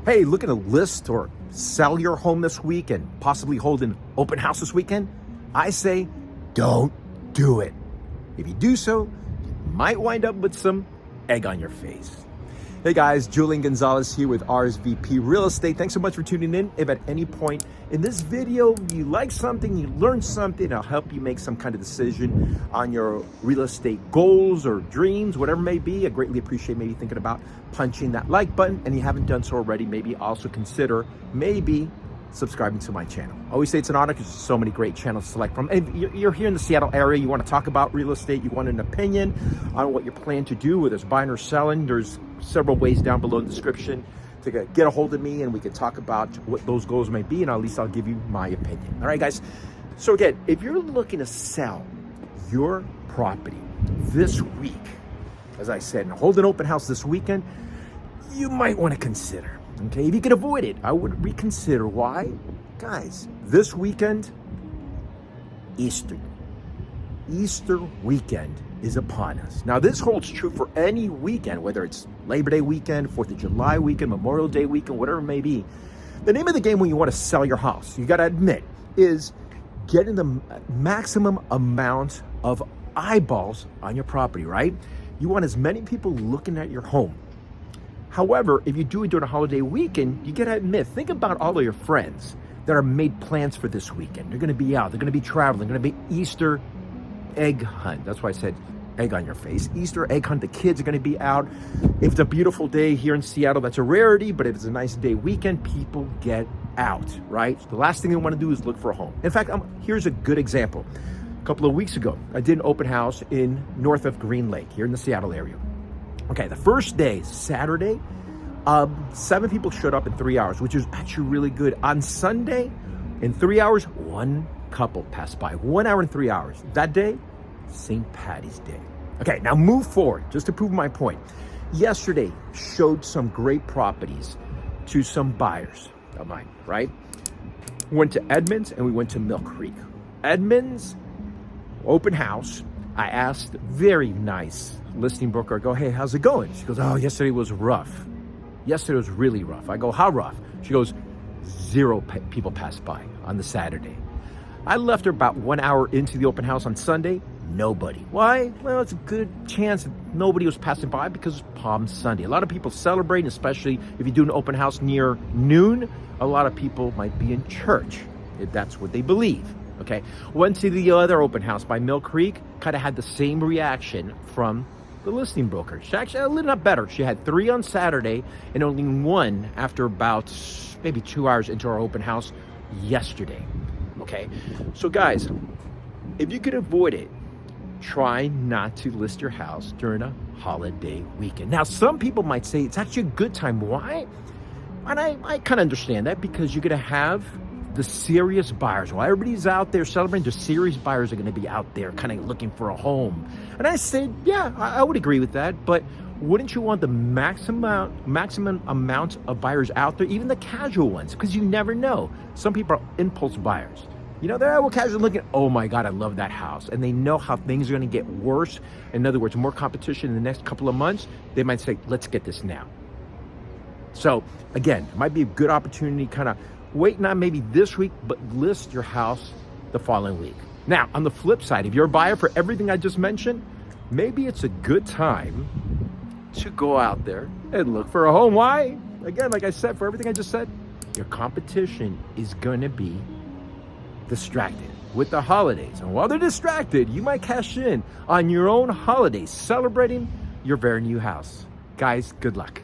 Hey, looking to list or sell your home this week and possibly hold an open house this weekend? I say, don't do it. If you do so, you might wind up with some egg on your face. Hey guys, Julian Gonzalez here with RSVP Real Estate. Thanks so much for tuning in. If at any point in this video you like something, you learned something, I'll help you make some kind of decision on your real estate goals or dreams, whatever it may be. I greatly appreciate maybe thinking about punching that like button, and you haven't done so already, maybe also consider subscribing to my channel. I always say it's an honor because there's so many great channels to select from. And you're here in the Seattle area, you want to talk about real estate, you want an opinion on what you're planning to do, whether it's buying or selling. There's several ways down below in the description to get a hold of me, and we can talk about what those goals may be, and at least I'll give you my opinion. All right, guys. So again, if you're looking to sell your property this week, as I said, and hold an open house this weekend, you might want to consider. Okay, if you can avoid it, I would reconsider. Why? Guys, this weekend, Easter weekend is upon us. Now, this holds true for any weekend, whether it's Labor Day weekend, 4th of July weekend, Memorial Day weekend, whatever it may be. The name of the game when you want to sell your house, you got to admit, is getting the maximum amount of eyeballs on your property, right? You want as many people looking at your home. However, if you do it during a holiday weekend, you gotta admit, think about all of your friends that are made plans for this weekend. They're gonna be out, they're gonna be traveling, they're gonna be Easter egg hunt. That's why I said egg on your face. Easter egg hunt, the kids are gonna be out. If it's a beautiful day here in Seattle, that's a rarity, but if it's a nice day weekend, people get out, right? So the last thing they wanna do is look for a home. In fact, here's a good example. A couple of weeks ago, I did an open house in north of Green Lake, here in the Seattle area. Okay, the first day, Saturday, 7 people showed up in 3 hours, which is actually really good. On Sunday, in 3 hours, 1 couple passed by. 1 hour and 3 hours. That day, St. Patty's Day. Okay, now move forward, just to prove my point. Yesterday, showed some great properties to some buyers of mine, right? Went to Edmonds and we went to Mill Creek. Edmonds, open house. I asked, very nice listing broker, I go, hey, how's it going? She goes, oh, yesterday was rough. Yesterday was really rough. I go, how rough? She goes, 0 people passed by on the Saturday. I left her about 1 hour into the open house on Sunday. Nobody. Why? Well, it's a good chance nobody was passing by because it's Palm Sunday. A lot of people celebrate, especially if you do an open house near noon. A lot of people might be in church, if that's what they believe. Okay. Went to the other open house by Mill Creek, kind of had the same reaction from the listing broker. She actually a little bit better. She had 3 on Saturday and only 1 after about maybe 2 hours into our open house yesterday. Okay. So guys, if you could avoid it, try not to list your house during a holiday weekend. Now, some people might say it's actually a good time. Why? And I kind of understand that, because you're going to have the serious buyers. While everybody's out there celebrating, the serious buyers are going to be out there kind of looking for a home. And I said, yeah, I would agree with that. But wouldn't you want the maximum amount of buyers out there, even the casual ones? Because you never know. Some people are impulse buyers. You know, they're casually looking, oh my God, I love that house. And they know how things are going to get worse. In other words, more competition in the next couple of months. They might say, let's get this now. So again, it might be a good opportunity, kind of wait not maybe this week, but list your house the following week. Now, on the flip side, if you're a buyer for everything I just mentioned, maybe it's a good time to go out there and look for a home. Why? Again, like I said, for everything I just said, your competition is going to be distracted with the holidays. And while they're distracted, you might cash in on your own holidays, celebrating your very new house. Guys, good luck.